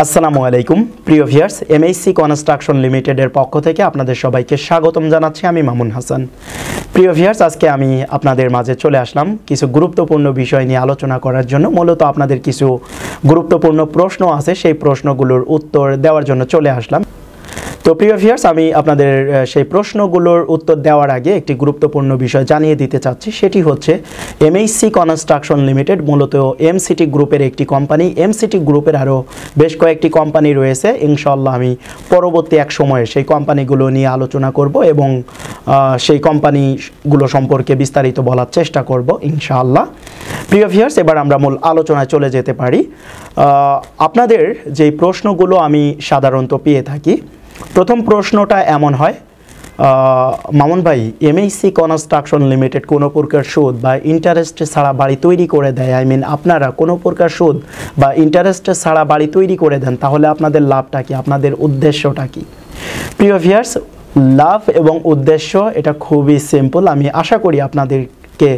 আসসালামু আলাইকুম প্রিয় ভিউয়ার্স, এমএসসি কনস্ট্রাকশন লিমিটেডের পক্ষ থেকে আপনাদের সবাইকে স্বাগতম জানাচ্ছি। আমি মামুন হাসান। প্রিয় ভিউয়ার্স, আজকে আমি আপনাদের মাঝে চলে আসলাম কিছু গুরুত্বপূর্ণ বিষয় নিয়ে আলোচনা করার জন্য। মূলত আপনাদের কিছু গুরুত্বপূর্ণ প্রশ্ন আছে, সেই প্রশ্নগুলোর উত্তর দেওয়ার জন্য চলে আসলাম। তো প্রিয় ভিউয়ার্স, আমি আপনাদের সেই প্রশ্নগুলোর উত্তর দেওয়ার আগে একটি গুরুত্বপূর্ণ বিষয় জানিয়ে দিতে চাচ্ছি। সেটি হচ্ছে এমএসসি কনস্ট্রাকশন লিমিটেড মূলত এমসিটি গ্রুপের একটি কোম্পানি। এমসিটি গ্রুপের আরও বেশ কয়েকটি কোম্পানি রয়েছে। ইনশাআল্লাহ আমি পরবর্তী এক সময়ে সেই কোম্পানিগুলো নিয়ে আলোচনা করব এবং সেই কোম্পানিগুলো সম্পর্কে বিস্তারিত বলার চেষ্টা করব ইনশাআল্লাহ। প্রিয় ভিউয়ার্স, এবার আমরা মূল আলোচনায় চলে যেতে পারি। আপনাদের যেই প্রশ্নগুলো আমি সাধারণত পেয়ে থাকি, প্রথম প্রশ্নটা এমন হয়, মামুন ভাই, এমএসসি কনস্ট্রাকশন লিমিটেড কোনো প্রকার সুদ বা ইন্টারেস্ট ছাড়া বাড়ি তৈরি করে দেয়, আপনারা কোনো প্রকার সুদ বা ইন্টারেস্ট ছাড়া বাড়ি তৈরি করে দেন, তাহলে আপনাদের লাভটা কি, আপনাদের উদ্দেশ্যটা কি? প্রিয় ভিউয়ার্স, লাভ এবং উদ্দেশ্য এটা খুবই সিম্পল। আমি আশা করি আপনাদেরকে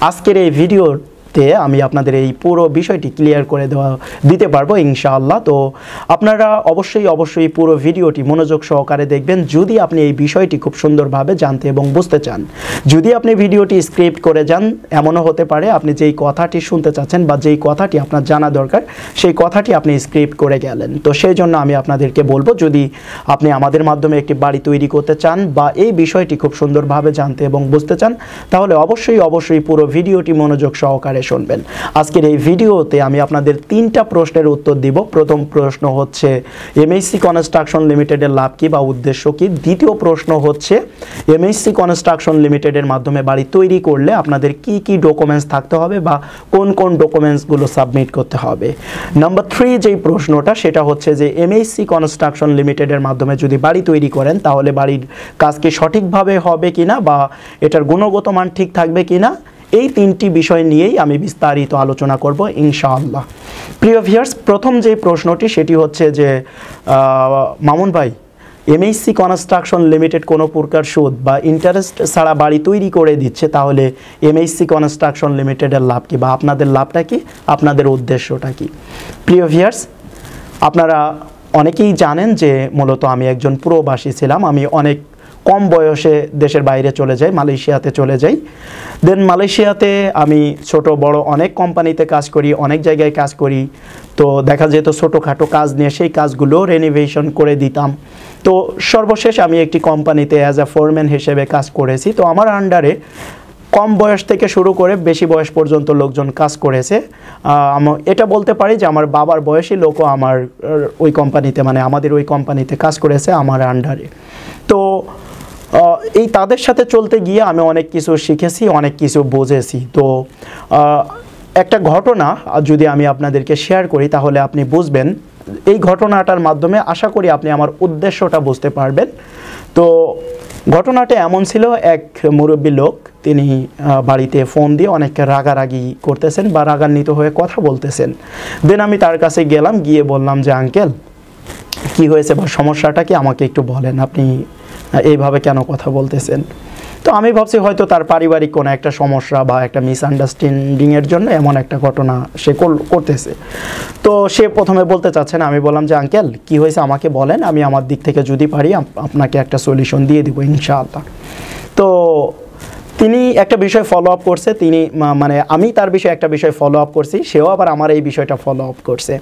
আজকের এই ভিডিওতে আমি আপনাদের এই পুরো বিষয়টি ক্লিয়ার করে দিতে পারবো ইনশাআল্লাহ। তো আপনারা অবশ্যই পুরো ভিডিওটি মনোযোগ সহকারে দেখবেন যদি আপনি এই বিষয়টি খুব সুন্দরভাবে জানতে এবং বুঝতে চান। যদি আপনি ভিডিওটি স্ক্রিপ্ট করে যান, এমনও হতে পারে আপনি যেই কথাটি শুনতে চাচ্ছেন বা যেই কথাটি আপনার জানা দরকার সেই কথাটি আপনি স্ক্রিপ্ট করে গেলেন। তো সেই জন্য আমি আপনাদেরকে বলবো, যদি আপনি আমাদের মাধ্যমে একটি বাড়ি তৈরি করতে চান বা এই বিষয়টি খুব সুন্দরভাবে জানতে এবং বুঝতে চান, তাহলে অবশ্যই পুরো ভিডিওটি মনোযোগ সহকারে শুনবেন। আজকের এই ভিডিওতে আমি আপনাদের 3টা প্রশ্নের উত্তর দিব। প্রথম প্রশ্ন হচ্ছে এমএসসি কনস্ট্রাকশন লিমিটেডের লাভ কি বা উদ্দেশ্য কি। দ্বিতীয় প্রশ্ন হচ্ছে এমএসসি কনস্ট্রাকশন লিমিটেডের মাধ্যমে বাড়ি তৈরি করলে আপনাদের কি কি ডকুমেন্টস থাকতে হবে বা কোন ডকুমেন্টসগুলো সাবমিট করতে হবে। নাম্বার 3 যেই প্রশ্নটা, সেটা হচ্ছে যে এমএসসি কনস্ট্রাকশন লিমিটেডের মাধ্যমে যদি বাড়ি তৈরি করেন তাহলে বাড়ির কাজ কি সঠিকভাবে হবে কিনা বা এটার গুণগত মান ঠিক থাকবে কিনা। এই 3টি বিষয় নিয়েই আমি বিস্তারিত আলোচনা করব ইনশাআল্লাহ। প্রিয় ভিউয়ার্স, প্রথম যে প্রশ্নটি সেটি হচ্ছে যে মামুন ভাই, এমএসসি কনস্ট্রাকশন লিমিটেড কোনো প্রকার সুদ বা ইন্টারেস্ট ছাড়া বাড়ি তৈরি করে দিচ্ছে, তাহলে এমএসসি কনস্ট্রাকশন লিমিটেডের লাভ কি বা আপনাদের লাভটা কি, আপনাদের উদ্দেশ্যটা কি? প্রিয় ভিউয়ার্স, আপনারা অনেকেই জানেন যে মূলত আমি একজন প্রবাসী ছিলাম। আমি অনেক কম বয়সে দেশের বাইরে চলে যাই, মালয়েশিয়াতে চলে যাই। দেন মালয়েশিয়াতে আমি ছোট বড় অনেক কোম্পানিতে কাজ করি, অনেক জায়গায় কাজ করি। তো দেখা যেত ছোটোখাটো কাজ নিয়ে সেই কাজগুলো রেনোভেশন করে দিতাম। তো সর্বশেষ আমি একটি কোম্পানিতে অ্যাজ এ ফোরম্যান হিসেবে কাজ করেছি। তো আমার আন্ডারে কম বয়স থেকে শুরু করে বেশি বয়স পর্যন্ত লোকজন কাজ করেছে। এটা বলতে পারি যে আমার বাবার বয়সী লোকও আমার ওই কোম্পানিতে, মানে আমাদের ওই কোম্পানিতে কাজ করেছে আমার আন্ডারে। তো এই তাদের সাথে চলতে গিয়ে আমি অনেক কিছু শিখেছি, অনেক কিছু বুঝেছি। তো একটা ঘটনা যদি আমি আপনাদেরকে শেয়ার করি তাহলে আপনি বুঝবেন। এই ঘটনাটার মাধ্যমে আশা করি আপনি আমার উদ্দেশ্যটা বুঝতে পারবেন। তো ঘটনাটা এমন ছিল, এক মুরব্বী লোক তিনি বাড়িতে ফোন দিয়ে অনেক রাগারাগি করতেছেন বা রাগান্বিত হয়ে কথা বলতেছেন। দেন আমি তার কাছে গেলাম, গিয়ে বললাম যে আঙ্কেল, কি হয়েছে বা সমস্যাটা কি, আমাকে একটু বলেন, আপনি এইভাবে কেন কথা বলতেছেন? তো আমি ভাবছি হয়তো তার পারিবারিক কোনো একটা সমস্যা বা একটা মিসআন্ডারস্ট্যান্ডিংয়ের জন্য এমন একটা ঘটনা সে করতেছে। তো সে প্রথমে বলতে চাচ্ছে না। আমি বললাম যে আঙ্কেল, কি হয়েছে আমাকে বলেন, আমি আমার দিক থেকে যদি পারি আপনাকে একটা সলিউশন দিয়ে দেবো ইনশাআল্লাহ। তো তিনি একটা বিষয় ফলো আপ করছে, মানে আমি তার বিষয়ে একটা বিষয় ফলো আপ করছি, সেও আবার আমার এই বিষয়টা ফলো আপ করছে।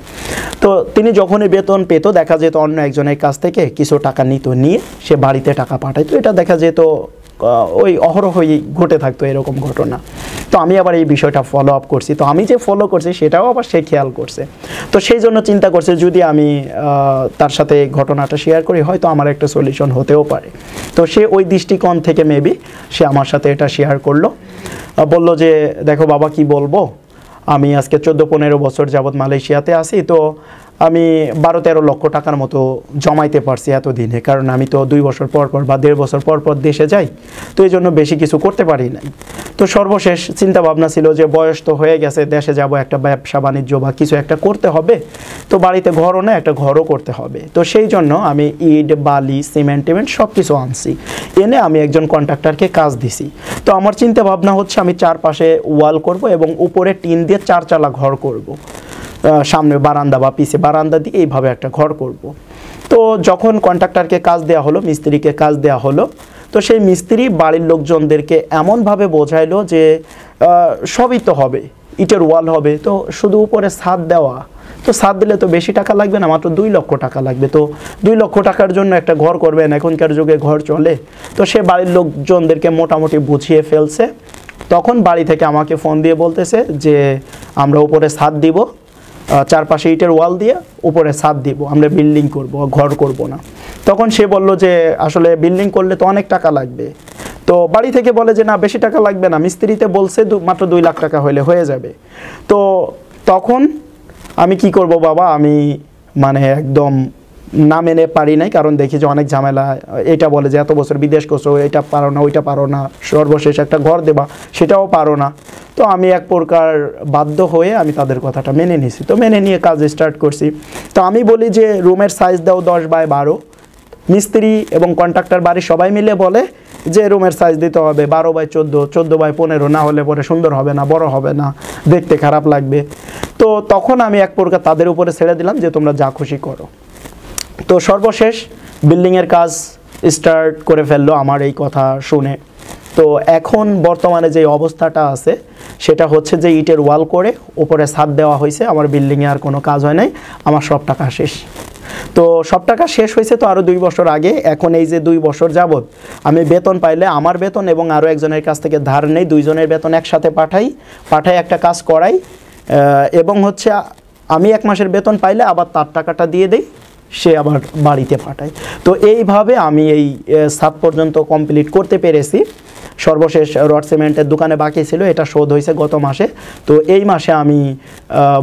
তো তিনি যখনই বেতন পেত দেখা যেত অন্য একজনের কাছ থেকে কিছু টাকা নিয়ে সে বাড়িতে টাকা পাঠাইতো। এটা দেখা যেত ওই অহরহই ঘটে থাকতো এরকম ঘটনা। তো আমি আবার এই বিষয়টা ফলো আপ করছি। তো আমি যে ফলো করছি সেটাও আবার সে খেয়াল করছে। তো সেই জন্য চিন্তা করছে যদি আমি তার সাথে ঘটনাটা শেয়ার করি হয়তো আমার একটা সলিউশন হতেও পারে। তো সে ওই দৃষ্টিকোণ থেকে মেবি সে আমার সাথে এটা শেয়ার করলো। বলল যে দেখো বাবা, কি বলবো, আমি আজকে 14-15 বছর যাবৎ মালয়েশিয়াতে আছি। তো আমি 12-13 লক্ষ টাকার মতো জমাইতে পারছি এতদিনে, কারণ আমি তো 2 বছর পর বা 1.5 বছর পর দেশে যাই। তো এই জন্য বেশি কিছু করতে পারি নাই। তো সর্বশেষ চিন্তা ভাবনা ছিল যে বয়স তো হয়ে গেছে, দেশে যাব, একটা ব্যবসা বাণিজ্য বা কিছু একটা করতে হবে। তো বাড়িতে ঘরও না, একটা ঘরও করতে হবে। তো সেই জন্য আমি ইট, বালি, সিমেন্ট সব কিছু আনছি, এনে আমি একজন কন্ট্রাক্টরকে কাজ দিছি। তো আমার চিন্তা ভাবনা হচ্ছে আমি চারপাশে ওয়াল করব এবং উপরে টিন দিয়ে 4 চালা ঘর করব। সামনে বারান্দা বা পিছে বারান্দা দিয়ে এইভাবে একটা ঘর করব। তো যখন কন্ট্রাক্টরকে কাজ দেওয়া হলো, মিস্ত্রিকে কাজ দেওয়া হলো, তো সেই মিস্ত্রি বাড়ির লোকজনদেরকে এমনভাবে বোঝাইলো যে সবই তো হবে, ইটের ওয়াল হবে, তো শুধু উপরে ছাদ দেওয়া, তো ছাদ দিলে তো বেশি টাকা লাগবে না, মাত্র 2 লক্ষ টাকা লাগবে, তো 2 লক্ষ টাকার জন্য একটা ঘর করবেন, এখনকার যুগে ঘর চলে। তো সে বাড়ির লোকজনদেরকে মোটামুটি বুঝিয়ে ফেলছে। তখন বাড়ি থেকে আমাকে ফোন দিয়ে বলতেছে যে আমরা উপরে ছাদ দিব, চারপাশে ইটের ওয়াল দিয়ে উপরে ছাদ দিব, আমরা বিল্ডিং করব, ঘর করব না। তখন সে বলল যে আসলে বিল্ডিং করলে তো অনেক টাকা লাগবে। তো বাড়ি থেকে বলে যে না, বেশি টাকা লাগবে না, মিস্ত্রিতে বলছে মাত্র 2 লাখ টাকা হলে হয়ে যাবে। তো তখন আমি কি করব বাবা, আমি মানে একদম না মেনে পারি নাই, কারণ দেখি যে অনেক ঝামেলা। এটা বলে যে এত বছর বিদেশ করছো, এটা পারো না, ওইটা পারো না, সর্বশেষ একটা ঘর দেবা সেটাও পারো না। তো আমি এক প্রকার বাধ্য হয়ে আমি তাদের কথাটা মেনে নিয়েছি। তো মেনে নিয়ে কাজ স্টার্ট করছি। তো আমি বলি যে রুমের সাইজ দাও 10x12, মিস্ত্রি এবং কন্ট্রাক্টর বাড়ির সবাই মিলে বলে যে রুমের সাইজ দিতে হবে 12x14, 14x15, না হলে পরে সুন্দর হবে না, বড় হবে না, দেখতে খারাপ লাগবে। তো তখন আমি এক প্রকার তাদের উপরে ছেড়ে দিলাম যে তোমরা যা খুশি করো। তো সর্বশেষ বিল্ডিংয়ের কাজ স্টার্ট করে ফেললো আমার এই কথা শুনে। তো এখন বর্তমানে যে অবস্থাটা আছে সেটা হচ্ছে যে ইটের ওয়াল করে উপরে ছাদ দেওয়া হয়েছে, আমার বিল্ডিংয়ে আর কোনো কাজ হয় নাই, আমার সব টাকা শেষ। তো সব টাকা শেষ হয়েছে তো আরও 2 বছর আগে। এখন এই যে 2 বছর যাবৎ আমি বেতন পাইলে আমার বেতন এবং আরও একজনের কাছ থেকে ধার নেই, 2 জনের বেতন একসাথে পাঠাই একটা কাজ করাই, এবং হচ্ছে আমি 1 মাসের বেতন পাইলে আবার তার টাকাটা দিয়ে দেই, সে আবার বাড়িতে পাঠায়। তো এইভাবে আমি এই ছাদ পর্যন্ত কমপ্লিট করতে পেরেছি। সর্বশেষ রড সিমেন্টের দোকানে বাকি ছিল, এটা শোধ হয়েছে গত মাসে। তো এই মাসে আমি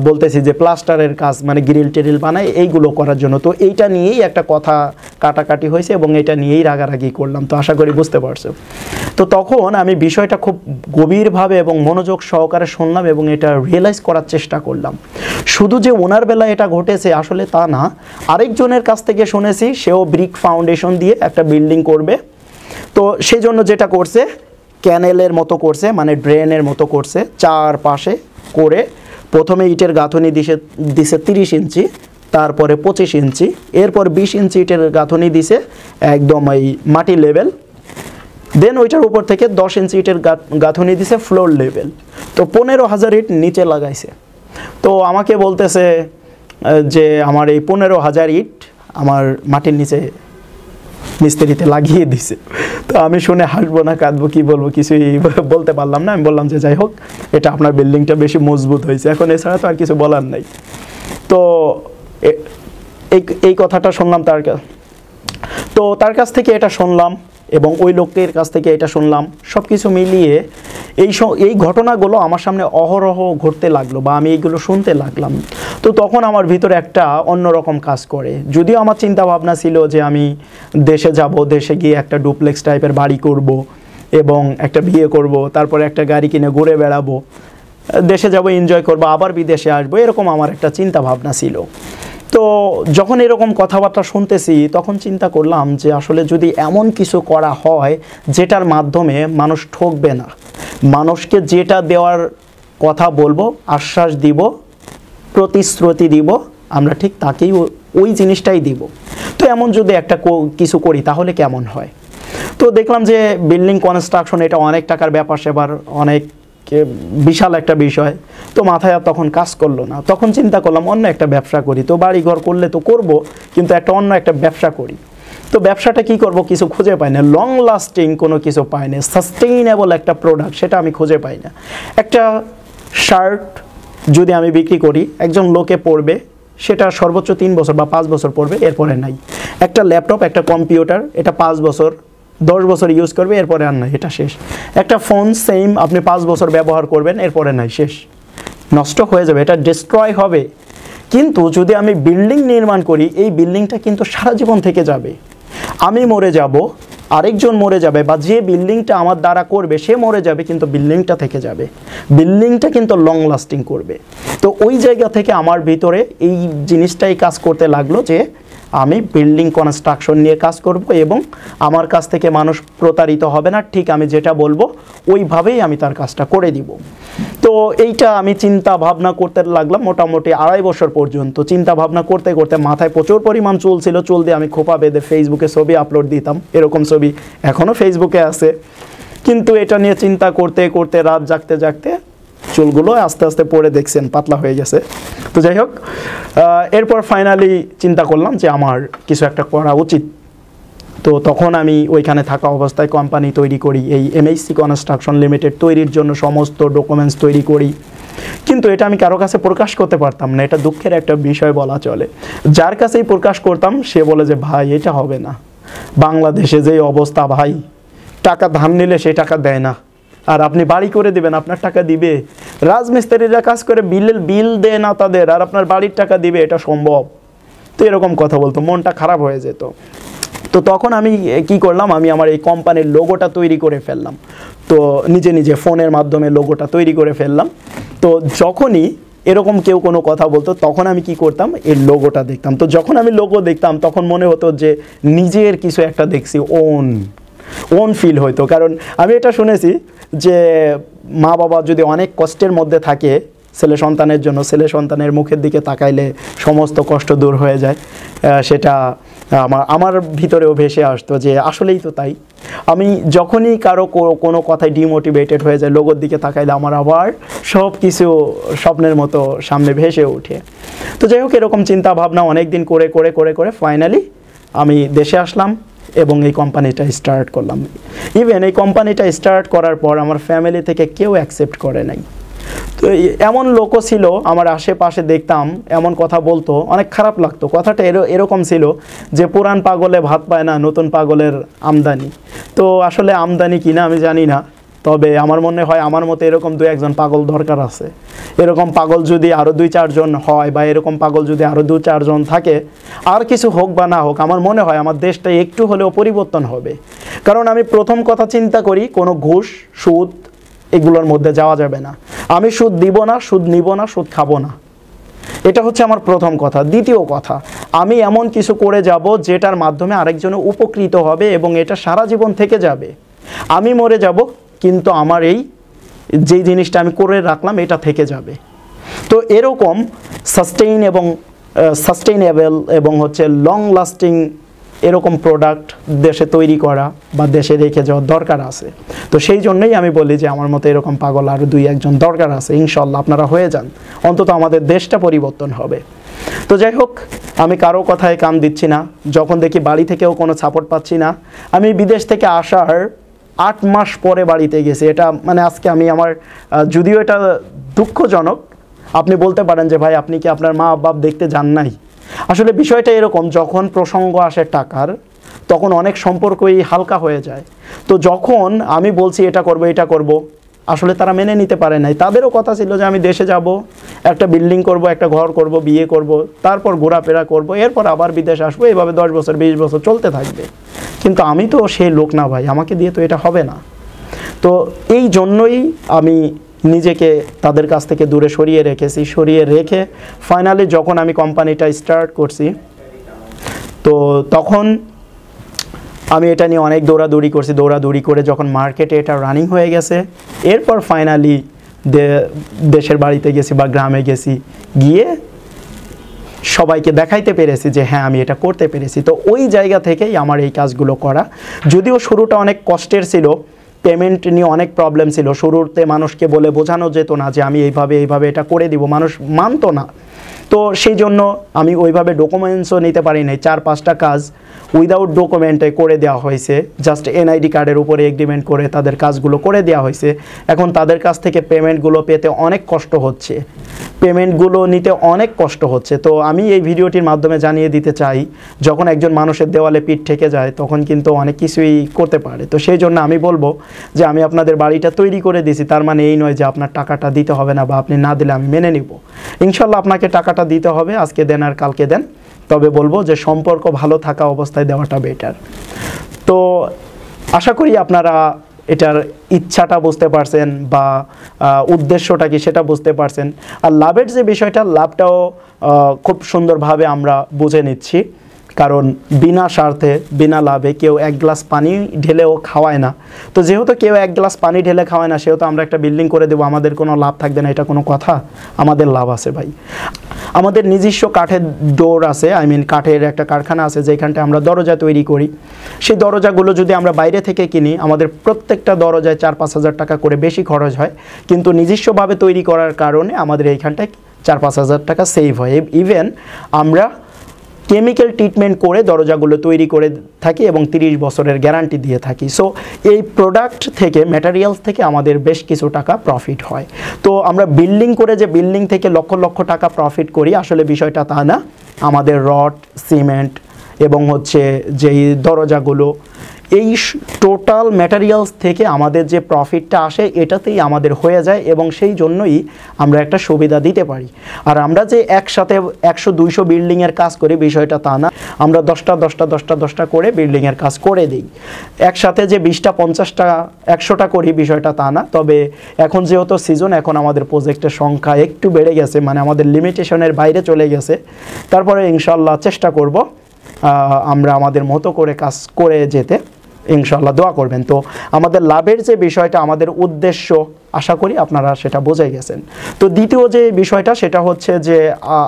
বলতেছি যে প্লাস্টারের কাজ মানে গ্রিল টেরিল বানাই এইগুলো করার জন্য। তো এইটা নিয়েই একটা কথা কাটাকাটি হয়েছে এবং এটা নিয়েই রাগারাগি করলাম। তো আশা করি বুঝতে পারছো। তো তখন আমি বিষয়টা খুব গভীরভাবে এবং মনোযোগ সহকারে শুনলাম এবং এটা রিয়েলাইজ করার চেষ্টা করলাম। শুধু যে ওনার বেলায় এটা ঘটেছে আসলে তা না, আরেকজনের কাছ থেকে শুনেছি সেও ব্রিক ফাউন্ডেশন দিয়ে একটা বিল্ডিং করবে। তো সেই জন্য যেটা করছে ক্যানেলের মতো করছে, মানে ড্রেনের মতো করছে, চারপাশে করে প্রথমে ইটের গাঁথনি দিছে 30 ইঞ্চি, তারপরে 25 ইঞ্চি, এরপর 20 ইঞ্চি ইটের গাঁথনি দিছে একদম এই মাটি লেভেল, দেন ওইটার উপর থেকে 10 ইঞ্চি ইটের গাঁথনি দিছে ফ্লোর লেভেল। তো 15,000 ইট নিচে লাগাইছে। তো আমাকে বলতেছে যে আমার এই 15,000 ইট আমার মাটির নিচে মিস্ত্রিতে লাগিয়ে দিছে। তো আমি শুনে হাসবো না কাঁদবো কি বলবো কিছুই বলতে পারলাম না। আমি বললাম যে যাই হোক, এটা আপনার বিল্ডিংটা বেশি মজবুত হয়েছে, এখন এছাড়া তো আর কিছু বলার নাই। তো এই কথাটা শুনলাম তার কাছ থেকে এটা শুনলাম এবং ওই লোকের কাছ থেকে এটা শুনলাম, সব কিছু মিলিয়ে এই ঘটনাগুলো আমার সামনে অহরহ ঘটতে লাগলো বা আমি এইগুলো শুনতে লাগলাম। তো তখন আমার ভিতরে একটা অন্যরকম কাজ করে। যদিও আমার চিন্তা ভাবনা ছিল যে আমি দেশে যাব, দেশে গিয়ে একটা ডুপ্লেক্স টাইপের বাড়ি করব এবং একটা বিয়ে করব, তারপরে একটা গাড়ি কিনে ঘুরে বেড়াবো, দেশে যাব, এনজয় করবো, আবার বিদেশে আসবো, এরকম আমার একটা চিন্তা ভাবনা ছিল। তো যখন এরকম কথাবার্তা শুনতেছি তখন চিন্তা করলাম যে আসলে যদি এমন কিছু করা হয় যেটার মাধ্যমে মানুষ ঠকবে না, মানুষকে যেটা দেওয়ার কথা বলবো, আশ্বাস দিব, প্রতিশ্রুতি দিব, আমরা ঠিক তাকেই ওই জিনিসটাই দিব। তো এমন যদি একটা কিছু করি তাহলে কেমন হয়। তো দেখলাম যে বিল্ডিং কনস্ট্রাকশন এটা অনেক টাকার ব্যাপার সেবার, অনেক বিশাল একটা বিষয়। তো মাথায় আর তখন কাজ করলো না। তখন চিন্তা করলাম অন্য একটা ব্যবসা করি। তো বাড়িঘর করলে তো করব, কিন্তু অন্য একটা ব্যবসা করি। তো ব্যবসাটা কি করব কিছু খুঁজে পাই না, লং লাস্টিং কোনো কিছু পাই না, সাস্টেইনেবল একটা প্রোডাক্ট সেটা আমি খুঁজে পাই না। একটা শার্ট যদি আমি বিক্রি করি, একজন লোকে পড়বে, সেটা সর্বোচ্চ 3 বছর বা 5 বছর পড়বে, এরপরে নাই। একটা ল্যাপটপ, একটা কম্পিউটার, এটা 5 বছর 10 বছর ইউজ করবে, এরপরে আর নাই, এটা শেষ। একটা ফোন সেম আপনি 5 বছর ব্যবহার করবেন, এরপরে নাই, শেষ, নষ্ট হয়ে যাবে, এটা ডিস্ট্রয় হবে। কিন্তু যদি আমি বিল্ডিং নির্মাণ করি, এই বিল্ডিংটা কিন্তু সারা জীবন থেকে যাবে। আমি মরে যাব, আরেকজন মরে যাবে, বা যে বিল্ডিংটা আমার দ্বারা করবে সে মরে যাবে, কিন্তু বিল্ডিংটা থেকে যাবে, বিল্ডিংটা কিন্তু লং লাস্টিং করবে। তো ওই জায়গা থেকে আমার ভিতরে এই জিনিসটাই কাজ করতে লাগলো যে আমি বিল্ডিং কনস্ট্রাকশন নিয়ে কাজ করব এবং আমার কাছ থেকে মানুষ প্রতারিত হবে না, ঠিক আমি যেটা বলবো ওইভাবেই আমি তার কাজটা করে দিব। তো এইটা আমি চিন্তা ভাবনা করতে লাগলাম মোটামুটি 2.5 বছর পর্যন্ত। চিন্তা ভাবনা করতে করতে মাথায় প্রচুর পরিমাণ চুল ছিল, চুল দিয়ে আমি খোপা বেঁধে ফেসবুকে ছবি আপলোড দিতাম, এরকম ছবি এখনও ফেসবুকে আছে। কিন্তু এটা নিয়ে চিন্তা করতে করতে রাত জাগতে জাগতে চুলগুলো আস্তে আস্তে পরে দেখছেন পাতলা হয়ে গেছে। তো যাই হোক, এরপর ফাইনালি চিন্তা করলাম যে আমার কিছু একটা করা উচিত। তো তখন আমি ওইখানে থাকা অবস্থায় কোম্পানি তৈরি করি, এই এমএসসি কনস্ট্রাকশন লিমিটেড তৈরির জন্য সমস্ত ডকুমেন্টস তৈরি করি। কিন্তু এটা আমি কারো কাছে প্রকাশ করতে পারতাম না, এটা দুঃখের একটা বিষয় বলা চলে। যার কাছেই প্রকাশ করতাম সে বলে যে ভাই এটা হবে না, বাংলাদেশে যে অবস্থা ভাই, টাকা ধার নিলে সেই টাকা দেয় না, আর আপনি বাড়ি করে দিবেন আপনার টাকা দিবে? রাজমিস্ত্রিরা কাজ করে বিল দেয় না তাদের, আর আপনার বাড়ির টাকা দিবে? এটা সম্ভব? তো এরকম কথা বলতো, মনটা খারাপ হয়ে যেত। তো তখন আমি কি করলাম, আমি আমার এই কোম্পানির লোগোটা তৈরি করে ফেললাম। তো নিজে নিজে ফোনের মাধ্যমে লোগোটা তৈরি করে ফেললাম। তো যখনই এরকম কেউ কোনো কথা বলতো তখন আমি কি করতাম, এই লোগোটা দেখতাম। তো যখন আমি লোগো দেখতাম তখন মনে হতো যে নিজের কিছু একটা দেখছি, ওন ফিল হইতো। কারণ আমি এটা শুনেছি যে মা বাবা যদি অনেক কষ্টের মধ্যে থাকে ছেলে সন্তানের জন্য, ছেলে সন্তানের মুখের দিকে তাকাইলে সমস্ত কষ্ট দূর হয়ে যায়। সেটা আমার ভিতরেও ভেসে আসতো যে আসলেই তো তাই। আমি যখনই কারো কোনো কথায় ডিমোটিভেটেড হয়ে যায়, লোগোর দিকে তাকাইলে আমার আবার সব কিছু স্বপ্নের মতো সামনে ভেসে ওঠে। তো যাই হোক, এরকম চিন্তা ভাবনা অনেক দিন করে করে করে করে ফাইনালি আমি দেশে আসলাম এবং এই কোম্পানিটা স্টার্ট করলাম। ইভেন এই কোম্পানিটা স্টার্ট করার পর আমার ফ্যামিলি থেকে কেউ অ্যাকসেপ্ট করে নাই। তো এমন লোকও ছিল আমার আশেপাশে, দেখতাম এমন কথা বলতো, অনেক খারাপ লাগতো। কথাটা এরকম ছিল যে পুরান পাগলে ভাত পায় না, নতুন পাগলের আমদানি। তো আসলে আমদানি কিনা আমি জানি না, তবে আমার মনে হয় আমার মতো এরকম 2-1 জন পাগল দরকার আছে। এরকম পাগল যদি আরও 2-4 জন হয়, বা এরকম পাগল যদি আরও 2-4 জন থাকে, আর কিছু হোক বা না হোক, আমার মনে হয় আমার দেশটা একটু হলেও পরিবর্তন হবে। কারণ আমি প্রথম কথা চিন্তা করি, কোনো ঘুষ সুদ এগুলোর মধ্যে যাওয়া যাবে না। আমি সুদ দিব না, সুদ নিব না, সুদ খাবো না, এটা হচ্ছে আমার প্রথম কথা। দ্বিতীয় কথা, আমি এমন কিছু করে যাব যেটার মাধ্যমে আরেকজনে উপকৃত হবে এবং এটা সারা জীবন থেকে যাবে। আমি মরে যাব কিন্তু আমার এই যেই জিনিসটা আমি করে রাখলাম এটা থেকে যাবে। তো এরকম সাস্টেইনেবল এবং হচ্ছে লং লাস্টিং এরকম প্রোডাক্ট দেশে তৈরি করা বা দেশে রেখে যাওয়ার দরকার আছে। তো সেই জন্যই আমি বলি যে আমার মতো এরকম পাগল আরও 2-1 জন দরকার আছে। ইনশাল্লাহ আপনারা হয়ে যান, অন্তত আমাদের দেশটা পরিবর্তন হবে। তো যাই হোক, আমি কারো কথায় কান দিচ্ছি না। যখন দেখি বাড়ি থেকেও কোনো সাপোর্ট পাচ্ছি না, আমি বিদেশ থেকে আসার 8 মাস পরে বাড়িতে গেছি। এটা মানে আজকে আমি যদিও এটা দুঃখজনক, আপনি বলতে পারেন যে ভাই আপনি কি আপনার মা বাপ দেখতে যান নাই? আসলে বিষয়টা এরকম, যখন প্রসঙ্গ আসে টাকার তখন অনেক সম্পর্কই হালকা হয়ে যায়। তো যখন আমি বলছি এটা করব, আসলে তারা মেনে নিতে পারে নাই। তাদেরও কথা ছিল যে আমি দেশে যাব, একটা বিল্ডিং করব, একটা ঘর করব, বিয়ে করব, তারপর ঘোরাফেরা করব, এরপর আবার বিদেশ আসবো, এভাবে 10 বছর 20 বছর চলতে থাকবে। কিন্তু আমি তো সেই লোক না ভাই, আমাকে দিয়ে তো এটা হবে না। তো এই জন্যই আমি নিজেকে তাদের কাছ থেকে দূরে সরিয়ে রেখে ফাইনালি যখন আমি কোম্পানিটা স্টার্ট করছি, তো তখন আমি এটা নিয়ে অনেক দৌড়াদৌড়ি করে যখন মার্কেটে এটা রানিং হয়ে গেছে, এরপর ফাইনালি দেশের বাড়িতে গেছি বা গ্রামে গেছি, গিয়ে সবাইকে দেখাইতে পেরেছি যে হ্যাঁ আমি এটা করতে পেরেছি। তো ওই জায়গা থেকেই আমার এই কাজগুলো করা। যদিও শুরুটা অনেক কষ্টের ছিল, পেমেন্ট নিয়ে অনেক প্রবলেম ছিল। শুরুতে মানুষকে বলে বোঝানো যেত না যে আমি এইভাবে এটা করে দিব, মানুষ মানতো না। তো সেই জন্য আমি ওইভাবে ডকুমেন্টসও নিতে পারি নাই। 4-5টা কাজ উইদাউট ডকুমেন্টে করে দেওয়া হয়েছে, জাস্ট এনআইডি কার্ডের উপরে এগ্রিমেন্ট করে তাদের কাজগুলো করে দেওয়া হয়েছে। এখন তাদের কাছ থেকে পেমেন্টগুলো পেতে অনেক কষ্ট হচ্ছে, পেমেন্টগুলো নিতে অনেক কষ্ট হচ্ছে। তো আমি এই ভিডিওটির মাধ্যমে জানিয়ে দিতে চাই, যখন একজন মানুষের দেওয়ালে পিঠ ঠেকে যায় তখন কিন্তু অনেক কিছুই করতে পারে। তো সেই জন্য আমি বলবো যে আমি আপনাদের বাড়িটা তৈরি করে দিয়েছি, তার মানে এই নয় যে আপনার টাকাটা দিতে হবে না, বা আপনি না দিলে আমি মেনে নিব। ইনশাল্লাহ আপনাকে টাকাটা দিতে হবে, আজকে দেন আর কালকে দেন, তবে বলবো যে সম্পর্ক ভালো থাকা অবস্থায় দেওয়াটা বেটার। তো আশা করি আপনারা এটার ইচ্ছাটা বুঝতে পারছেন বা উদ্দেশ্যটা কি সেটা বুঝতে পারছেন। আর লাভের যে বিষয়টা, লাভটাও খুব সুন্দরভাবে আমরা বুঝে নিচ্ছি। কারণ বিনা স্বার্থে বিনা লাভে কেউ এক গ্লাস পানি ঢেলেও খাওয়ায় না। তো যেহেতু কেউ এক গ্লাস পানি ঢেলে খাওয়ায় না, সেহেতু আমরা একটা বিল্ডিং করে দেবো, আমাদের কোনো লাভ থাকবে না, এটা কোনো কথা? আমাদের লাভ আছে ভাই। আমাদের নিজস্ব কাঠের ডোর আছে, কাঠের একটা কারখানা আছে যেখানটা আমরা দরজা তৈরি করি। সেই দরজাগুলো যদি আমরা বাইরে থেকে কিনি, আমাদের প্রত্যেকটা দরজায় 4-5 হাজার টাকা করে বেশি খরচ হয়, কিন্তু নিজস্বভাবে তৈরি করার কারণে আমাদের এইখানটায় 4-5 হাজার টাকা সেভ হয়। ইভেন আমরা কেমিক্যাল ট্রিটমেন্ট করে দরজাগুলো তৈরি করে থাকি এবং 30 বছরের গ্যারান্টি দিয়ে থাকি। সো এই প্রোডাক্ট থেকে, ম্যাটেরিয়ালস থেকে আমাদের বেশ কিছু টাকা প্রফিট হয়। তো আমরা বিল্ডিং করে যে বিল্ডিং থেকে লক্ষ লক্ষ টাকা প্রফিট করি, আসলে বিষয়টা তা না। আমাদের রড, সিমেন্ট এবং যেই দরজাগুলো, এই টোটাল ম্যাটেরিয়ালস থেকে আমাদের যে প্রফিটটা আসে এটাতেই আমাদের হয়ে যায় এবং সেই জন্যই আমরা একটা সুবিধা দিতে পারি। আর আমরা যে একসাথে 100-200 বিল্ডিংয়ের কাজ করি, বিষয়টা তা না। আমরা 10টা করে বিল্ডিংয়ের কাজ করে দিই। একসাথে যে 20টা, 50টা, 100টা করি, বিষয়টা তা না। তবে এখন যেহেতু সিজন, এখন আমাদের প্রজেক্টের সংখ্যা একটু বেড়ে গেছে, মানে আমাদের লিমিটেশনের বাইরে চলে গেছে। তারপরে ইনশাল্লাহ চেষ্টা করব আমরা আমাদের মতো করে কাজ করে যেতে। ইনশাল্লাহ দোয়া করবেন। তো আমাদের লাভের যে বিষয়টা, আমাদের উদ্দেশ্য, আশা করি আপনারা সেটা বুঝে গেছেন। তো দ্বিতীয় যে বিষয়টা, সেটা হচ্ছে যে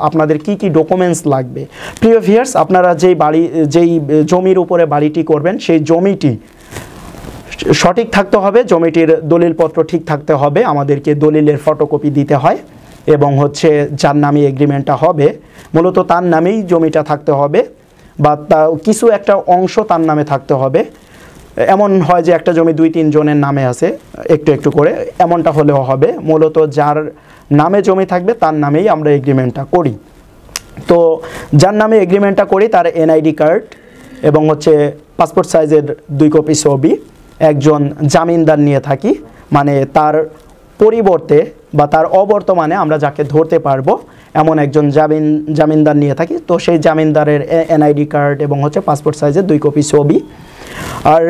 আপনাদের কি কি ডকুমেন্টস লাগবে। প্রিয় ভিউয়ার্স, আপনারা যেই জমির উপরে বাড়িটি করবেন, সেই জমিটি সঠিক থাকতে হবে, জমিটির দলিলপত্র ঠিক থাকতে হবে, আমাদেরকে দলিলের ফটোকপি দিতে হয় এবং যার নামে এগ্রিমেন্টটা হবে মূলত তার নামেই জমিটা থাকতে হবে, বা কিছু একটা অংশ তার নামে থাকতে হবে। এমন হয় যে একটা জমি 2-3 জনের নামে আছে, একটু একটু করে, এমনটা হলেও হবে। মূলত যার নামে জমি থাকবে তার নামেই আমরা এগ্রিমেন্টটা করি। তো যার নামে এগ্রিমেন্টটা করি তার এনআইডি কার্ড এবং পাসপোর্ট সাইজের 2 কপি ছবি, একজন জামিনদার নিয়ে থাকি, মানে তার পরিবর্তে বা তার অবর্তমানে আমরা যাকে ধরতে পারবো এমন একজন জামিনদার নিয়ে থাকি। তো সেই জামিনদারের এনআইডি কার্ড এবং পাসপোর্ট সাইজের 2 কপি ছবি। আর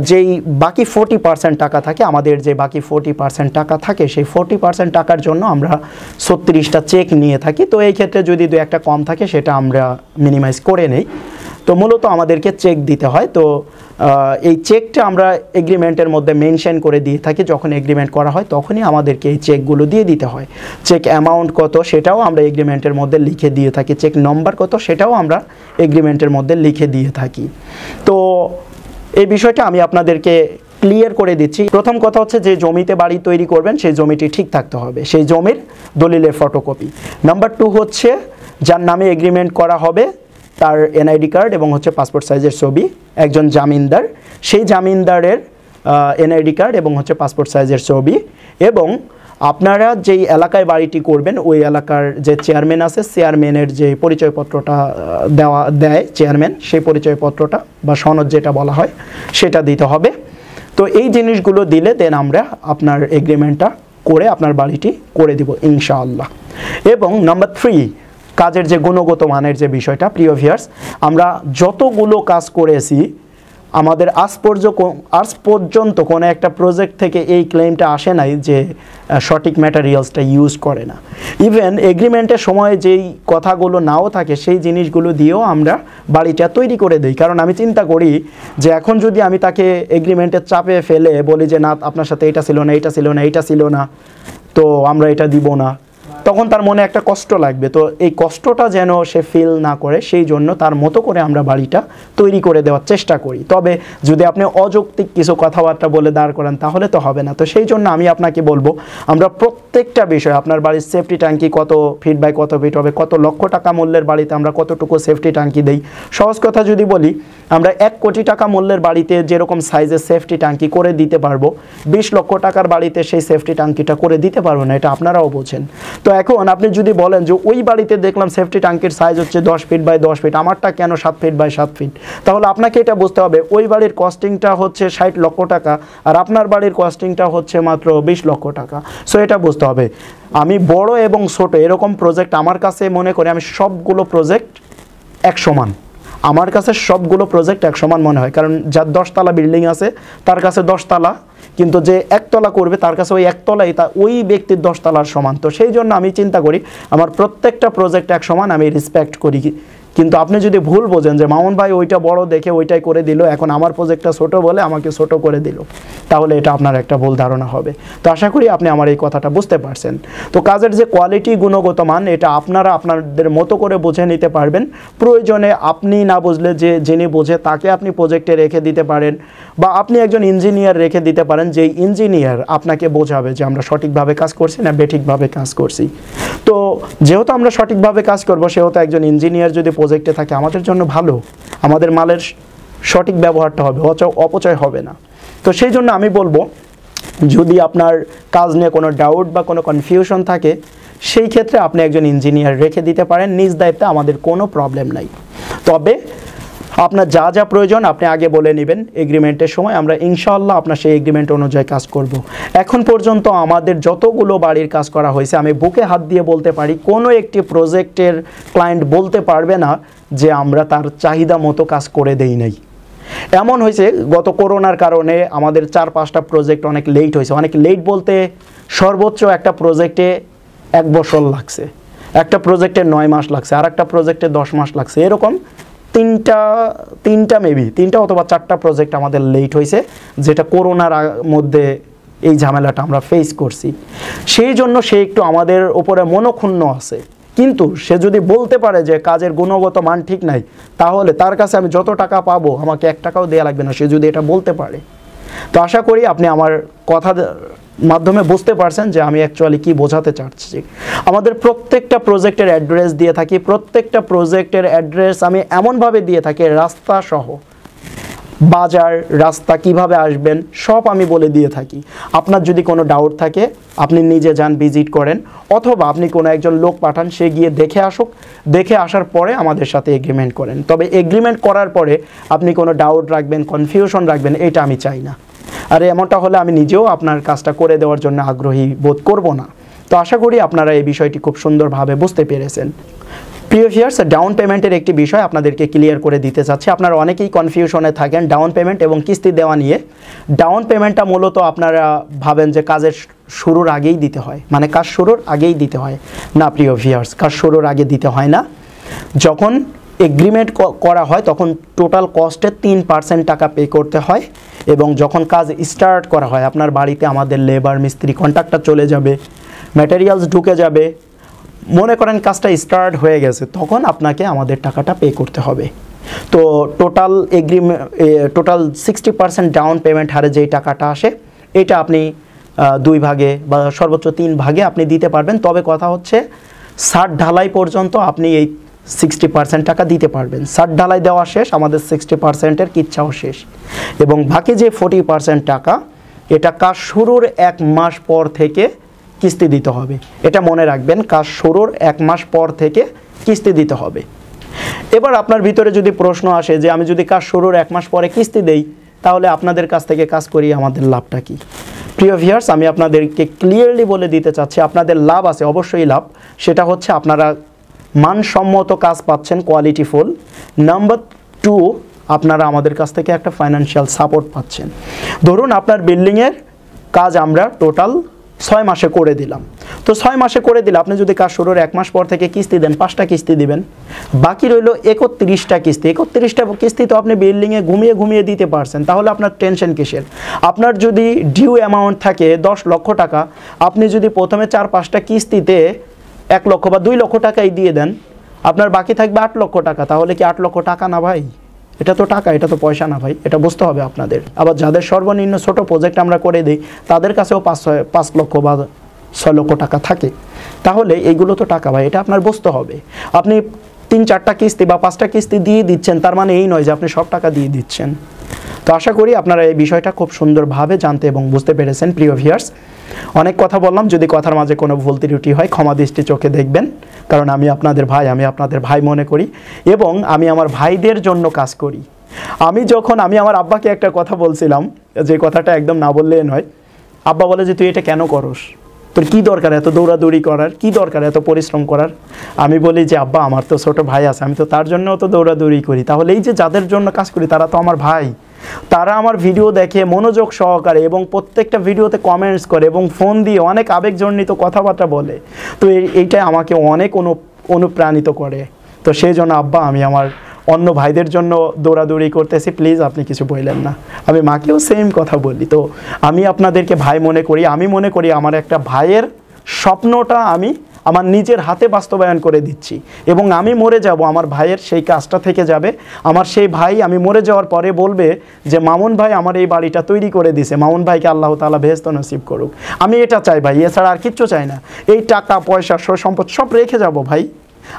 যেই বাকি 40% টাকা থাকে, আমাদের যে বাকি 40% টাকা থাকে, সেই 40% টাকার জন্য আমরা 36টা চেক নিয়ে থাকি। তো এই ক্ষেত্রে যদি 2-1টা কম থাকে সেটা আমরা মিনিমাইজ করে নেই। তো মূলত আমাদেরকে চেক দিতে হয়। তো এই চেকটা আমরা এগ্রিমেন্টের মধ্যে মেনশন করে দিয়ে থাকি। যখন এগ্রিমেন্ট করা হয় তখনই আমাদেরকে এই চেকগুলো দিয়ে দিতে হয়। চেক অ্যামাউন্ট কত সেটাও আমরা এগ্রিমেন্টের মধ্যে লিখে দিয়ে থাকি, চেক নম্বর কত সেটাও আমরা এগ্রিমেন্টের মধ্যে লিখে দিয়ে থাকি। তো এই বিষয়টা আমি আপনাদেরকে ক্লিয়ার করে দিচ্ছি। প্রথম কথা যে জমিতে বাড়ি তৈরি করবেন সেই জমিটি ঠিক থাকতে হবে, সেই জমির দলিলের ফটোকপি। নাম্বার 2 যার নামে এগ্রিমেন্ট করা হবে তার এনআইডি কার্ড এবং পাসপোর্ট সাইজের ছবি, একজন জামিনদার, সেই জামিনদারের এনআইডি কার্ড এবং পাসপোর্ট সাইজের ছবি, এবং আপনারা যেই এলাকায় বাড়িটি করবেন ওই এলাকার যে চেয়ারম্যান আছে, চেয়ারম্যানের যে পরিচয়পত্রটা দেয় চেয়ারম্যান, সেই পরিচয়পত্রটা বা সনদ যেটা বলা হয় সেটা দিতে হবে। তো এই জিনিসগুলো দিলে দেন আমরা আপনার এগ্রিমেন্টটা করে আপনার বাড়িটি করে দিব ইনশাআল্লাহ। এবং নাম্বার 3, কাজের যে গুণগত মানের যে বিষয়টা। প্রিয় ভিউয়ার্স, আমরা যতগুলো কাজ করেছি, আমাদের আজ পর্যন্ত কোনো একটা প্রজেক্ট থেকে এই ক্লেমটা আসে নাই যে সঠিক ম্যাটেরিয়ালসটা ইউজ করে না। ইভেন এগ্রিমেন্টের সময় যেই কথাগুলো নাও থাকে সেই জিনিসগুলো দিয়েও আমরা বাড়িটা তৈরি করে দিই। কারণ আমি চিন্তা করি যে এখন যদি আমি তাকে এগ্রিমেন্টের চাপে ফেলে বলি যে না আপনার সাথে এটা ছিল না, এটা ছিল না, এটা ছিল না, তো আমরা এটা দিব না, তখন তার মনে একটা কষ্ট লাগবে। তো এই কষ্টটা যেন সে ফিল না করে সেই জন্য তার মতো করে আমরা বাড়িটা তৈরি করে দেওয়ার চেষ্টা করি। তবে যদি আপনি অযৌক্তিক কিছু কথাবার্তা বলে দাঁড় করান তাহলে তো হবে না। তো সেই জন্য আমি আপনাকে বলবো, আমরা প্রত্যেকটা বিষয়, আপনার বাড়ির সেফটি ট্যাঙ্কি কত ফিট বাই কত ফিট হবে, কত লক্ষ টাকা মূল্যের বাড়িতে আমরা কতটুকু সেফটি ট্যাঙ্কি দেই। সহজ কথা যদি বলি, আমরা 1 কোটি টাকা মূল্যের বাড়িতে যেরকম সাইজের সেফটি ট্যাঙ্কি করে দিতে পারবো, 20 লক্ষ টাকার বাড়িতে সেই সেফটি ট্যাঙ্কিটা করে দিতে পারবো না, এটা আপনারাও বোঝেন। তো এখন আপনি যদি বলেন যে ওই বাড়িতে দেখলাম সেফটি ট্যাঙ্কির সাইজ 10 ফিট বাই 10 ফিট, আমারটা কেন 7 ফিট বাই 7 ফিট, তাহলে আপনাকে এটা বুঝতে হবে ওই বাড়ির কস্টিংটা 60 লক্ষ টাকা আর আপনার বাড়ির কস্টিংটা মাত্র 20 লক্ষ টাকা। সো এটা বুঝতে হবে। আমি বড় এবং ছোট এরকম প্রজেক্ট আমার কাছে মনে করি, আমি সবগুলো প্রজেক্ট এক সমান, আমার কাছে সবগুলো প্রজেক্ট এক সমান মনে হয়। কারণ যার 10 তলা বিল্ডিং আছে তার কাছে 10 তলা, কিন্তু যে 1 তলা করবে তার কাছে ওই 1 তলাই ওই ব্যক্তির 10 তলার সমান। তো সেই জন্য আমি চিন্তা করি আমার প্রত্যেকটা প্রজেক্ট এক সমান, আমি রেসপেক্ট করি কিন্তু আপনি যদি ভুল বোঝেন যে মামুন ভাই ওইটা বড় দেখে ওইটাই করে দিল, এখন আমার প্রজেক্টটা ছোট বলে আমাকে ছোট করে দিল, তাহলে এটা আপনার একটা ভুল ধারণা হবে। তো আশা করি আপনি আমার এই কথাটা বুঝতে পারছেন। তো কাজের যে কোয়ালিটি, গুণগত মান, এটা আপনারা আপনাদের মতো করে বুঝে নিতে পারবেন। প্রয়োজনে আপনি না বুঝলে যিনি বোঝে তাকে আপনি প্রজেক্টে রেখে দিতে পারেন, বা আপনি একজন ইঞ্জিনিয়ার রেখে দিতে পারেন, যেই ইঞ্জিনিয়ার আপনাকে বোঝাবে যে আমরা সঠিকভাবে কাজ করছি না বেঠিকভাবে কাজ করছি। তো যেহেতু আমরা সঠিকভাবে কাজ করব, সেহেতু একজন ইঞ্জিনিয়ার যদি প্রজেক্টে থাকে আমাদের জন্য ভালো, আমাদের মালের সঠিক ব্যবহারটা হবে, অপচয় হবে না। তো সেই জন্য আমি বলবো, যদি আপনার কাজ নিয়ে কোনো ডাউট বা কোনো কনফিউশন থাকে, সেই ক্ষেত্রে আপনি একজন ইঞ্জিনিয়ার রেখে দিতে পারেন, নিজ দায়িত্বে, আমাদের কোনো প্রবলেম নাই। তবে আপনার যা যা প্রয়োজন আপনি আগে বলে নেবেন এগ্রিমেন্টের সময়, আমরা ইনশাআল্লাহ আপনার সেই এগ্রিমেন্ট অনুযায়ী কাজ করব। এখন পর্যন্ত আমাদের যতগুলো বাড়ির কাজ করা হয়েছে, আমি বুকে হাত দিয়ে বলতে পারি কোনো একটি প্রজেক্টের ক্লায়েন্ট বলতে পারবে না যে আমরা তার চাহিদা মতো কাজ করে দেই নাই। এমন হয়েছে গত করোনার কারণে আমাদের 4-5টা প্রজেক্ট অনেক লেট হয়েছে। অনেক লেট বলতে সর্বোচ্চ একটা প্রজেক্টে 1 বছর লাগছে, একটা প্রজেক্টে 9 মাস লাগছে, আর একটা প্রজেক্টে 10 মাস লাগছে। এরকম তিনটা অথবা 4টা প্রজেক্ট আমাদের লেট হয়েছে, যেটা করোনার মধ্যে এই ঝামেলাটা আমরা ফেস করছি। সেই জন্য সে একটু আমাদের উপরে মনোক্ষুণ্ণ আছে। কিন্তু সে যদি বলতে পারে যে কাজের গুণগত মান ঠিক নাই, তাহলে তার কাছে আমি যত টাকা পাবো আমাকে 1 টাকাও দেওয়া লাগবে না, সে যদি এটা বলতে পারে। তো আশা করি আপনি আমার কথা মাধ্যমে বুঝতে পারছেন যে আমি অ্যাকচুয়ালি কি বোঝাতে চাচ্ছি। আমাদের প্রত্যেকটা প্রজেক্টের অ্যাড্রেস দিয়ে থাকি, প্রত্যেকটা প্রজেক্টের অ্যাড্রেস আমি এমনভাবে দিয়ে থাকি, রাস্তা সহ, বাজার, রাস্তা কিভাবে আসবেন সব আমি বলে দিয়ে থাকি। আপনার যদি কোনো ডাউট থাকে আপনি নিজে যান, ভিজিট করেন, অথবা আপনি কোনো একজন লোক পাঠান, সে গিয়ে দেখে আসুক, দেখে আসার পরে আমাদের সাথে এগ্রিমেন্ট করেন। তবে এগ্রিমেন্ট করার পরে আপনি কোনো ডাউট রাখবেন, কনফিউশন রাখবেন, এটা আমি চাই না। আর এমনটা হলে আমি নিজেও আপনার কাজটা করে দেওয়ার জন্য আগ্রহী বোধ করব না। তো আশা করি আপনারা এই বিষয়টি খুব সুন্দরভাবে বুঝতে পেরেছেন। প্রিয় ভিউয়ার্স, ডাউন পেমেন্টের একটি বিষয় আপনাদেরকে ক্লিয়ার করে দিতে চাচ্ছি। আপনারা অনেকেই কনফিউশনে থাকেন ডাউন পেমেন্ট এবং কিস্তি দেওয়া নিয়ে। ডাউন পেমেন্টটা মূলত আপনারা ভাবেন যে কাজের শুরুর আগেই দিতে হয়, মানে কাজ শুরুর আগেই দিতে হয়। না প্রিয় ভিউয়ার্স, কাজ শুরুর আগে দিতে হয় না। যখন এগ্রিমেন্ট করা হয় তখন টোটাল কস্টের 3% টাকা পে করতে হয়, এবং যখন কাজ স্টার্ট করা হয় আপনার বাড়িতে আমাদের লেবার, মিস্ত্রি, কন্ট্রাক্টর চলে যাবে, ম্যাটেরিয়ালস ঢুকে যাবে, মনে করেন কাজটা স্টার্ট হয়ে গেছে, তখন আপনাকে আমাদের টাকাটা পে করতে হবে। তো টোটাল 60% ডাউন পেমেন্ট হারে যেই টাকাটা আসে, এটা আপনি 2 ভাগে বা সর্বোচ্চ 3 ভাগে আপনি দিতে পারবেন। তবে কথা হচ্ছে 60 ঢালাই পর্যন্ত আপনি এই 60% টাকা দিতে পারবেন। 60 ঢালাই দেওয়া শেষ, আমাদের 60%-এর কিচ্ছাও শেষ, এবং বাকি যে 40% টাকা, এটা কাজ শুরুর 1 মাস পর থেকে কিস্তি দিতে হবে। এটা মনে রাখবেন, কাজ শুরুর 1 মাস পর থেকে কিস্তি দিতে হবে। এবার আপনার ভিতরে যদি প্রশ্ন আসে যে আমি যদি কাজ শুরুর 1 মাস পরে কিস্তি দেই, তাহলে আপনাদের কাছ থেকে কাজ করি আমাদের লাভটা কি? প্রিয় ভিউয়ার্স, আমি আপনাদেরকে ক্লিয়ারলি বলে দিতে চাচ্ছি, আপনাদের লাভ আছে, অবশ্যই লাভ। সেটা হচ্ছে আপনারা মানসম্মত কাজ পাচ্ছেন, কোয়ালিটিফুল। নাম্বার 2, আপনারা আমাদের কাছ থেকে একটা ফাইন্যান্সিয়াল সাপোর্ট পাচ্ছেন। ধরুন আপনার বিল্ডিংয়ের কাজ আমরা টোটাল 6 মাসে করে দিলাম। তো 6 মাসে করে দিলে আপনি যদি কাজ শুরুর 1 মাস পর থেকে কিস্তি দেন, 5টা কিস্তি দিবেন, বাকি রইল 31টা কিস্তি। 31টা কিস্তি তো আপনি বিল্ডিংয়ে ঘুমিয়ে দিতে পারছেন, তাহলে আপনার টেনশন কিসের? আপনার যদি ডিউ অ্যামাউন্ট থাকে 10 লক্ষ টাকা, আপনি যদি প্রথমে 4-5টা কিস্তিতে 1 লক্ষ বা 2 লক্ষ টাকাই দিয়ে দেন, আপনার বাকি থাকবে 8 লক্ষ টাকা। তাহলে কি 8 লক্ষ টাকা না ভাই? এটা তো টাকা, এটা তো পয়সা না ভাই, এটা বুঝতে হবে আপনাদের। আবার যাদের সর্বনিম্ন ছোট প্রজেক্ট আমরা করে দিই, তাদের কাছেও 5 লক্ষ বা 6 লক্ষ টাকা থাকে। তাহলে এইগুলো তো টাকা ভাই, এটা আপনার বুঝতে হবে। আপনি 3-4টা কিস্তি বা 5টা কিস্তি দিয়ে দিচ্ছেন, তার মানে এই নয় যে আপনি সব টাকা দিয়ে দিচ্ছেন। তো আশা করি আপনারা এই বিষয়টা খুব সুন্দরভাবে জানতে এবং বুঝতে পেরেছেন। প্রিয় ভিউয়ার্স, অনেক কথা বললাম, যদি কথার মাঝে কোনো ভুল ত্রুটি হয় ক্ষমা দৃষ্টি চোখে দেখবেন, কারণ আমি আপনাদের ভাই মনে করি, এবং আমি আমার ভাইদের জন্য কাজ করি। আমি আমার আব্বাকে একটা কথা বলছিলাম, যে কথাটা একদম না বললে নয়। আব্বা বলে যে তুই এটা কেন করস, তোর কি দরকার এত দৌড়াদৌড়ি করার, কি দরকার এত পরিশ্রম করার? আমি বলি যে আব্বা, আমার তো ছোট ভাই আছে, আমি তো তার জন্য তো দৌড়াদৌড়ি করি। তাহলে এই যে যাদের জন্য কাজ করি তারা তো আমার ভাই, তারা আমার ভিডিও দেখে মনোযোগ সহকারে এবং প্রত্যেকটা ভিডিওতে কমেন্টস করে এবং ফোন দিয়ে অনেক আবেগজনিত কথাবার্তা বলে। তো এইটাই আমাকে অনেক অনুপ্রাণিত করে। তো সেই জন্য আব্বা আমি আমার অন্য ভাইদের জন্য দৌড়াদৌড়ি করতেছি, প্লিজ আপনি কিছু বললেন না। আমি মাকেও সেম কথা বলি। তো আমি আপনাদেরকে ভাই মনে করি, আমি মনে করি আমার একটা ভাইয়ের স্বপ্নটা আমি আমার নিজের হাতে বাস্তবায়ন করে দিচ্ছি, এবং আমি মরে যাব আমার ভাইয়ের সেই কাজটা থেকে যাবে। আমার সেই ভাই আমি মরে যাওয়ার পরে বলবে যে মামুন ভাই আমার এই বাড়িটা তৈরি করে দিছে, মামুন ভাইকে আল্লাহ তাআলা বেহেশত নসিব করুক। আমি এটা চাই ভাই, এছাড়া আর কিচ্ছু চাই না। এই টাকা পয়সা সম্পদ সব রেখে যাব ভাই।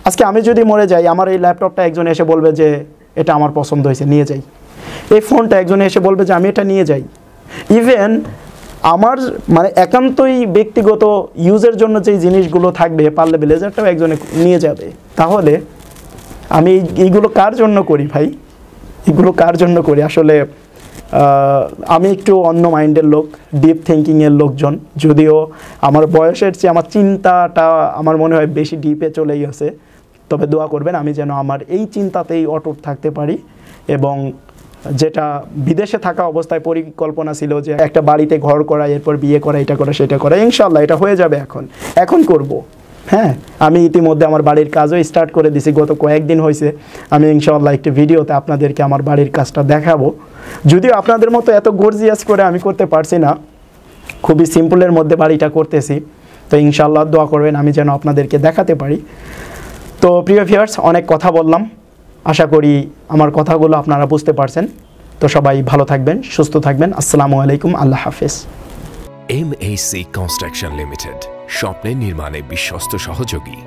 আজকে আমি যদি মরে যাই, আমার এই ল্যাপটপটা একজন এসে বলবে যে এটা আমার পছন্দ হয়েছে, নিয়ে যাই। এই ফোনটা একজন এসে বলবে যে আমি এটা নিয়ে যাই। ইভেন আমার মানে একান্তই ব্যক্তিগত ইউজের জন্য যেই জিনিসগুলো থাকবে, পারলে ব্লেজারটাও একজনে নিয়ে যাবে। তাহলে আমি এইগুলো কার জন্য করি ভাই? এগুলো কার জন্য করি? আসলে আমি একটু অন্য মাইন্ডের লোক, ডিপ থিঙ্কিংয়ের লোকজন। যদিও আমার বয়সের চেয়ে আমার চিন্তাটা আমার মনে হয় বেশি ডিপে চলেই গেছে। তবে দোয়া করবেন আমি যেন আমার এই চিন্তাতেই অটুট থাকতে পারি। এবং যেটা বিদেশে থাকা অবস্থায় পরিকল্পনা ছিল যে একটা বাড়িতে ঘর করা, এরপর বিয়ে করা, এটা করা সেটা করা, ইনশাল্লাহ এটা হয়ে যাবে। এখন করব। হ্যাঁ, আমি ইতিমধ্যে আমার বাড়ির কাজও স্টার্ট করে দিছি। গত কয়েকদিন হয়েছে। আমি ইনশাল্লাহ একটি ভিডিওতে আপনাদেরকে আমার বাড়ির কাজটা দেখাবো। যদিও আপনাদের মতো এত গর্জিয়াস করে আমি করতে পারছি না, খুবই সিম্পলের মধ্যে বাড়িটা করতেছি। তো ইনশাল্লাহ দোয়া করবেন আমি যেন আপনাদেরকে দেখাতে পারি। তো প্রিয় ভিউয়ার্স, অনেক কথা বললাম, আশা করি আমার কথাগুলো আপনারা বুঝতে পারছেন। তো সবাই ভালো থাকবেন, সুস্থ থাকবেন। আসসালামু আলাইকুম, আল্লাহ হাফেজ। MAC কনস্ট্রাকশন লিমিটেড, স্বপ্নের নির্মাণে বিশ্বস্ত সহযোগী।